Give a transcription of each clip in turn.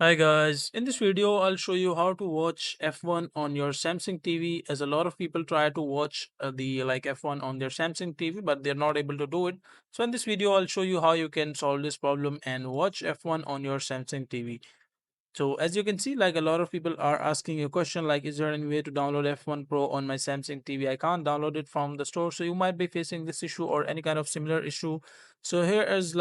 Hi guys, in this video I'll show you how to watch F1 on your Samsung TV, as a lot of people try to watch the F1 on their Samsung TV but they're not able to do it. So in this video I'll show you how you can solve this problem and watch F1 on your Samsung TV. So as you can see, like, a lot of people are asking a question like, is there any way to download F1 Pro on my Samsung TV? I can't download it from the store. So you might be facing this issue or any kind of similar issue. So here is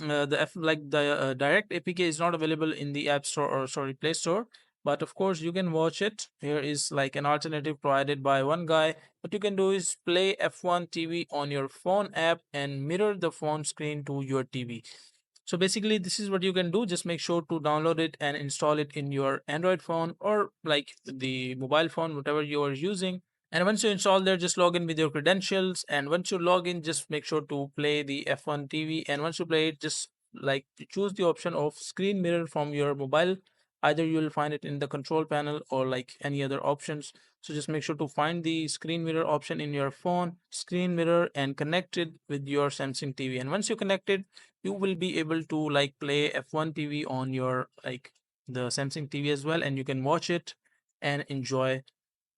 the direct APK is not available in the App Store, or sorry, Play Store. But of course you can watch it. Here is like an alternative provided by one guy. What you can do is play F1 TV on your phone app and mirror the phone screen to your TV. So basically, this is what you can do. Just make sure to download it and install it in your Android phone or like the mobile phone, whatever you are using. And once you install there, just log in with your credentials. And once you log in, just make sure to play the F1 TV. And once you play it, just like choose the option of screen mirror from your mobile. Either you will find it in the control panel or like any other options. So just make sure to find the screen mirror option in your phone, screen mirror, and connect it with your Samsung TV. And once you connect it, you will be able to like play F1 TV on your the Samsung TV as well, and you can watch it and enjoy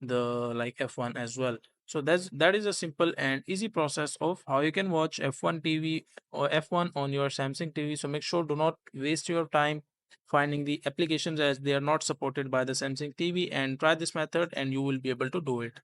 the F1 as well. So that is a simple and easy process of how you can watch F1 TV or F1 on your Samsung TV. So make sure, do not waste your time finding the applications as they are not supported by the Samsung TV, and try this method and you will be able to do it.